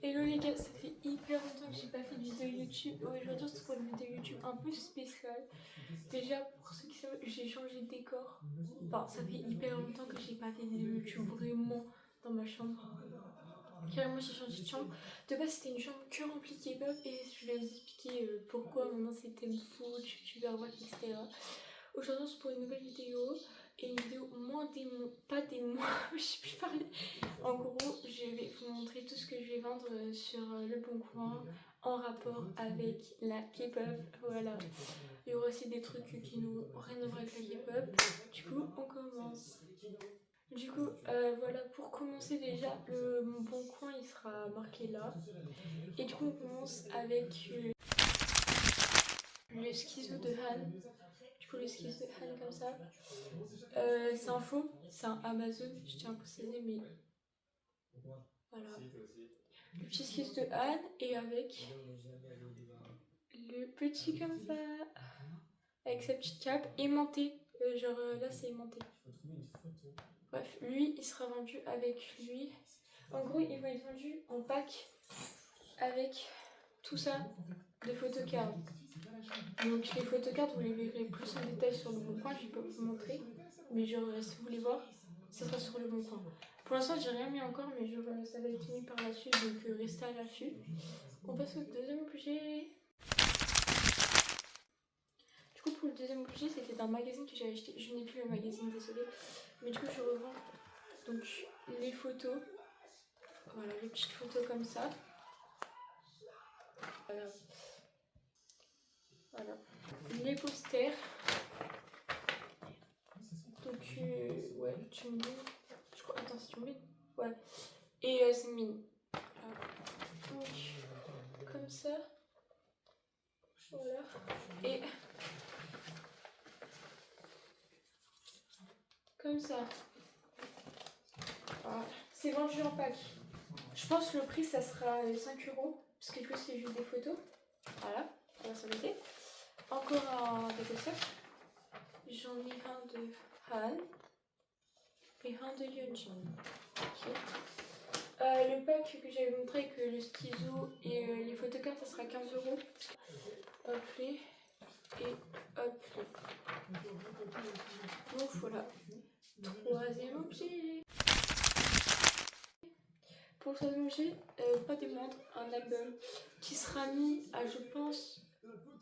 Hello les gars, ça fait hyper longtemps que j'ai pas fait de vidéo YouTube. Aujourd'hui, c'est pour une vidéo YouTube un peu spéciale. Déjà, pour ceux qui savent, j'ai changé de décor. Enfin, ça fait hyper longtemps que j'ai pas fait de vidéo YouTube vraiment dans ma chambre. Carrément, j'ai changé de chambre. De base, c'était une chambre que remplie de K-pop et je vais vous expliquer pourquoi maintenant c'est thème foot, youtubeur, bref, etc. Aujourd'hui, c'est pour une nouvelle vidéo et une vidéo moins des mois, pas des mois, je sais plus parler. En gros, je vais vous montrer tout ce que je vais vendre sur Le Bon Coin en rapport avec la K-pop. Voilà. Il y aura aussi des trucs qui n'ont rien à voir avec la K-pop. Du coup, on commence. Du coup, voilà, pour commencer déjà, Mon Bon Coin, il sera marqué là. Et du coup, on commence avec le schizo de Han. Du coup, le schizo de Han comme ça. C'est un faux, c'est un Amazon, je tiens à préciser, mais voilà. Le petit schizo de Han et avec le petit comme ça, avec sa petite cape aimantée. Genre là, c'est aimanté. Bref, lui, il sera vendu avec lui. En gros, il va être vendu en pack avec tout ça de photocards. Donc les photocards, vous les verrez plus en détail sur Le Bon Coin, je vais pas vous montrer. Mais genre, si vous voulez voir, ça sera sur Le Bon Coin. Pour l'instant, j'ai rien mis encore, mais genre, ça va être mis par la suite, donc restez à l'affût. On passe au deuxième objet. Du coup, pour le deuxième objet, c'était d'un magazine que j'avais acheté. Je n'ai plus le magazine, désolée. Mais du coup, je revends donc les photos. Voilà, les petites photos comme ça. Voilà. Voilà. Les posters. Donc, ouais, Chunmin. Je crois, attends, c'est Chunmin. Ouais. Et c'est Min. Voilà. Donc, comme ça. Voilà. Et comme ça. Voilà. C'est vendu en pack. Je pense que le prix, ça sera 5 €. Parce que du coup, c'est juste des photos. Voilà. On va s'embêter. Encore un décosseur. J'en ai un de Han et un de Yeonjin. Okay. Le pack que j'avais montré avec le stylo et les photocards, ça sera 15 €. Hop les et hop les. Donc voilà. Troisième objet. Pour le troisième objet, pas des moindres, un album qui sera mis à, je pense,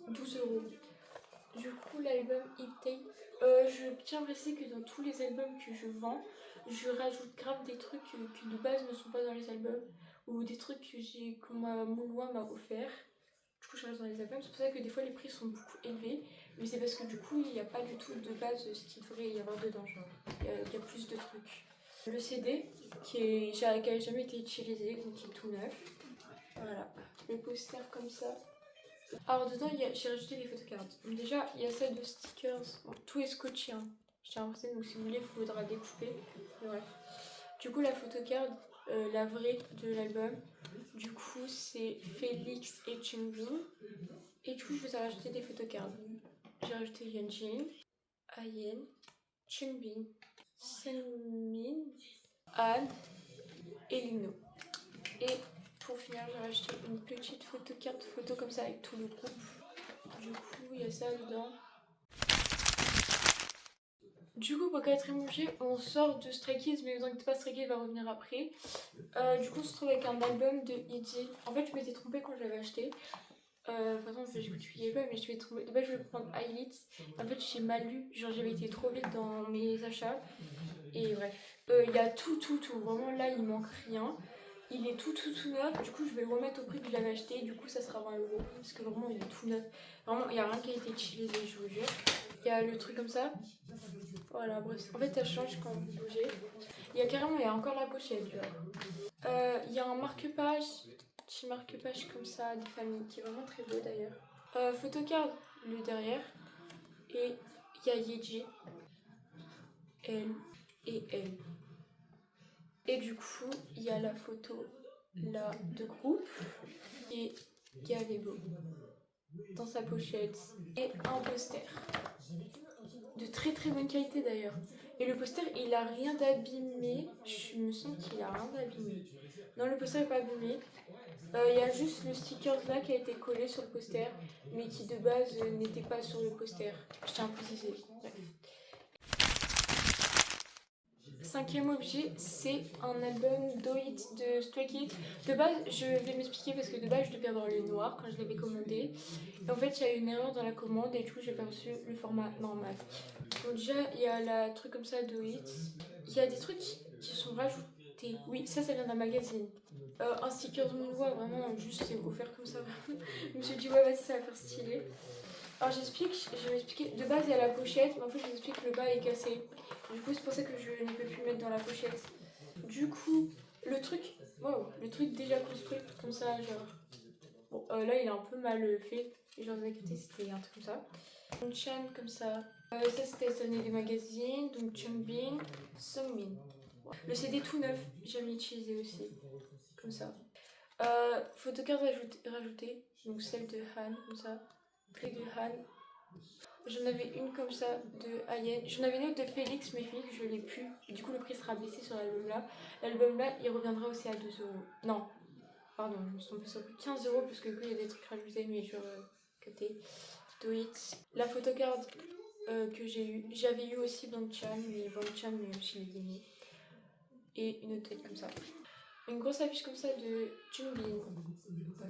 12 €. Du coup, l'album Iptei, je tiens à préciser que dans tous les albums que je vends, je rajoute grave des trucs qui de base ne sont pas dans les albums ou des trucs que Moulois m'a offert. Du coup, je rajoute dans les albums. C'est pour ça que des fois les prix sont beaucoup élevés, mais c'est parce que du coup, il n'y a pas du tout de base ce qu'il devrait y avoir dedans. Genre, il y a plus de trucs. Le CD qui n'a jamais été utilisé, donc qui est tout neuf. Voilà, le poster comme ça. Alors dedans, j'ai rajouté des photocards. Donc déjà, il y a celle de stickers. Bon, tout est scotché, hein. Je tiens à préciser, donc si vous voulez, il faudra découper. Mais bref. Du coup, la photocard, la vraie de l'album, du coup, c'est Félix et Chunbin. Et du coup, je vous ai rajouté des photocards. J'ai rajouté Yeonjin, Ayen, Chunbin, Senmin, Han et Lino. Et pour finir, j'ai rajouté une petite photocarte photo comme ça avec tout le groupe. Du coup, il y a ça dedans. Du coup, pour le quatrième objet, on sort de Stray Kids, mais vous inquiétez pas, Stray Kids va revenir après. Du coup, on se trouve avec un album de ITZY. En fait, je m'étais trompée quand je l'avais acheté. De toute façon, j'écoute pas, mais je m'étais trompée. De base, je voulais prendre Highlights. En fait, j'ai mal lu. Genre, j'avais été trop vite dans mes achats. Et bref. Il y a tout. Vraiment, là, il manque rien. Il est tout neuf. Du coup, je vais le remettre au prix que je l'avais acheté. Du coup, ça sera 20 €. Parce que vraiment, il est tout neuf. Vraiment, il n'y a rien qui a été utilisé, je vous jure. Il y a le truc comme ça. Voilà, bref. En fait, ça change quand vous bougez. Il y a encore la pochette, genre. Il y a un marque-page. Petit marque-page comme ça, des familles, qui est vraiment très beau d'ailleurs. Photocard, le derrière. Et il y a Yeji, elle et elle. Et du coup, il y a la photo là de groupe. Et Galebo dans sa pochette. Et un poster. De très bonne qualité d'ailleurs. Et le poster, il a rien d'abîmé. Je me sens qu'il a rien d'abîmé. Non, le poster n'est pas abîmé. Il y a juste le sticker là qui a été collé sur le poster, mais qui de base n'était pas sur le poster. Je tiens à préciser. Bref. Cinquième objet, c'est un album Do It de Stray Kids. De base, je vais m'expliquer parce que de base, je devais avoir le noir quand je l'avais commandé. Et en fait, il y a eu une erreur dans la commande et du coup, j'ai pas reçu le format normal. Donc déjà, il y a la truc comme ça, Do It. Il y a des trucs qui sont rajoutés. Oui, ça vient d'un magazine. Un sticker de mon voix, vraiment, juste c'est offert comme ça. Je me suis dit, ouais, vas-y, ça va faire stylé. Alors j'explique, je vais expliquer. De base, il y a la pochette, mais en fait, je vous explique que le bas est cassé. Du coup, c'est pour ça que je ne peux plus mettre dans la pochette. Du coup, le truc, wow, le truc déjà construit comme ça, genre. Bon, là, il est un peu mal fait. Genre, vous avez capté, c'était un truc comme ça. Une chaîne comme ça. Ça, c'était sonné des magazines. Donc, Changbin, Sungmin. Le CD tout neuf, jamais utilisé aussi. Comme ça. Photocarte rajoutée. Donc, celle de Han, comme ça. Clé de Han. J'en avais une comme ça de Ayen. J'en avais une autre de Félix, mais Félix, je l'ai plus. Du coup, le prix sera baissé sur l'album là. L'album là, il reviendra aussi à 2 euros. Non, pardon, je me suis trompée sur 15 euros parce que du coup, il y a des trucs rajoutés, mais je capté. Do It. La photocard que j'ai eu, j'avais eu aussi Bangchan, mais Bangchan, je l'ai donné. Et une autre tête comme ça. Une grosse affiche comme ça de Junbin.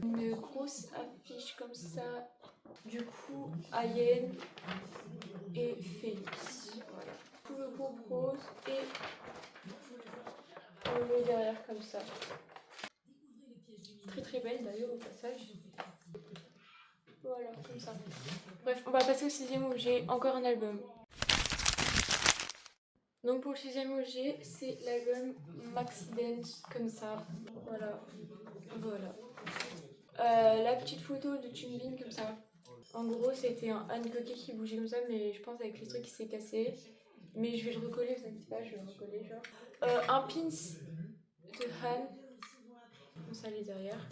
Une grosse affiche comme ça, du coup, Ayen et Félix. Voilà. Tout le groupe rose et on le met derrière comme ça. Très très belle d'ailleurs au passage. Voilà, comme ça. Bref, on va passer au sixième objet, encore un album. Donc pour le sixième objet, c'est l'album Maxi Dance, comme ça. Voilà. Voilà. La petite photo de Chumbin, comme ça. En gros, c'était un Han coquet qui bougeait comme ça, mais je pense avec les trucs qui s'est cassé. Mais je vais le recoller, vous inquiétez pas, je vais le recoller genre. Un pins de Han, comme ça les derrière.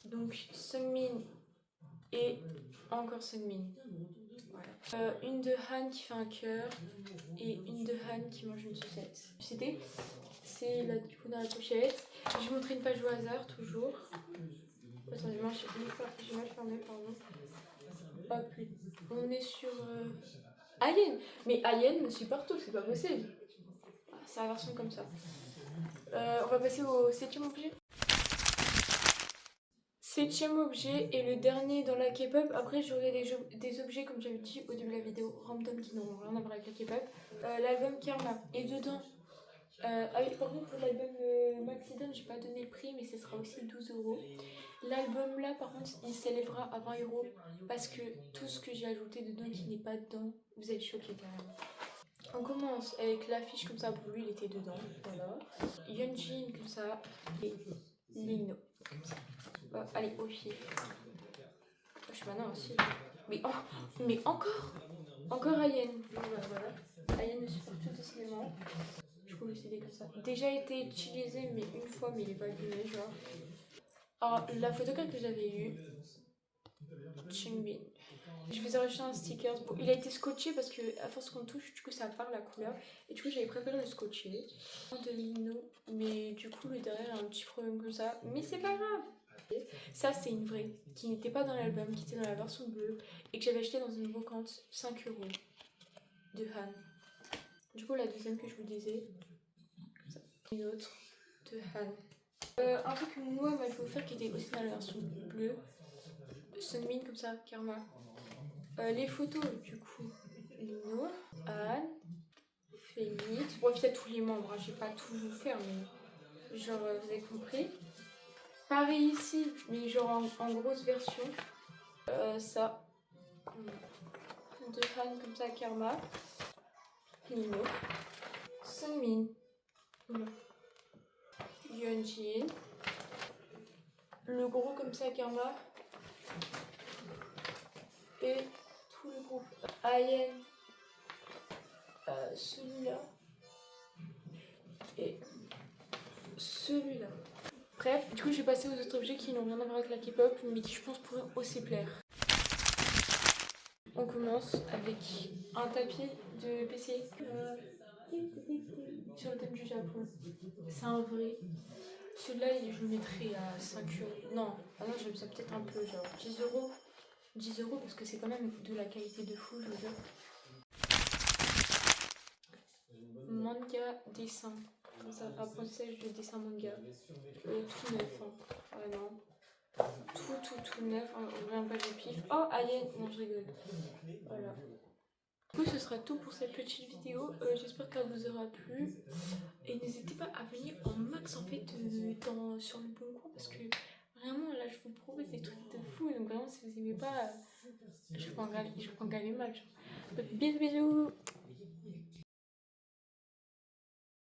Donc Sungmin et encore Sungmin. Voilà. Une de Han qui fait un cœur et une de Han qui mange une sucette. C'est là du coup dans la pochette. Je vais montrer une page au hasard toujours. Attendez, j'ai mal fermé, pardon. Hop, on est sur Ayen. Mais Ayen me suit partout, c'est pas possible. C'est la version comme ça. On va passer au septième objet. Septième objet et le dernier dans la K-pop. Après, j'aurai des objets, comme j'avais dit au début de la vidéo, random qui n'auront rien à voir avec la K-pop. L'album Karma. Et dedans, par contre, pour l'album Maxidon, j'ai pas donné le prix, mais ce sera aussi 12 euros. L'album là, par contre, il s'élèvera à 20 euros parce que tout ce que j'ai ajouté dedans qui n'est pas dedans, vous êtes choqués quand même. On commence avec l'affiche comme ça, pour lui il était dedans, voilà. Yeonjin comme ça, et Lino comme ça. Allez, au fil. Je suis maintenant aussi. Mais encore Ayen. Voilà. Ayen me supporte tout décidément. Je trouve le CD comme ça. Déjà été utilisé, mais une fois, mais il est pas allumé, genre. Alors, la photocard que j'avais eue, Changbin. Je vous ai rajouté un sticker. Bon, il a été scotché parce que à force qu'on touche, du coup ça part la couleur. Et du coup j'avais préféré le scotcher. De Lino, mais du coup le derrière a un petit problème comme ça. Mais c'est pas grave. Ça c'est une vraie qui n'était pas dans l'album, qui était dans la version bleue et que j'avais acheté dans une brocante 5 euros de Han. Du coup la deuxième que je vous disais, une autre de Han. Un truc que moi m'a fait offert qui était aussi dans la version bleue. Sunmin comme ça, Karma. Les photos du coup, Lino, Anne, Félix, bon peut-être tous les membres, hein, je vais pas tout vous faire mais genre vous avez compris. Pareil ici, mais genre en grosse version. Ça, de Han comme ça, Karma, Lino, Sunmin, Yeonjin, le gros comme ça, Karma, et tout le groupe. Ayen, celui-là, et celui-là. Bref, du coup je vais passer aux autres objets qui n'ont rien à voir avec la K-pop, mais qui je pense pourraient aussi plaire. On commence avec un tapis de PC sur le thème du Japon. C'est un vrai. Celui-là, je le mettrais à 5 euros. Non, ah non, j'aime ça peut-être un peu, genre 10 euros. 10 euros parce que c'est quand même de la qualité de fou, je veux dire. Manga dessin. Ça, apprentissage de dessin manga. Tout neuf. Hein. Ouais, non. Tout neuf. Hein. On vient pas de pif. Oh, allez, non, je rigole. Voilà. Du coup, ce sera tout pour cette petite vidéo. J'espère qu'elle vous aura plu. Et n'hésitez pas à venir en max en fait sur le bon coin parce que vraiment là je vous propose des trucs de fou. Donc vraiment si vous aimez pas, je prends galer mal. Donc, bisous bisous.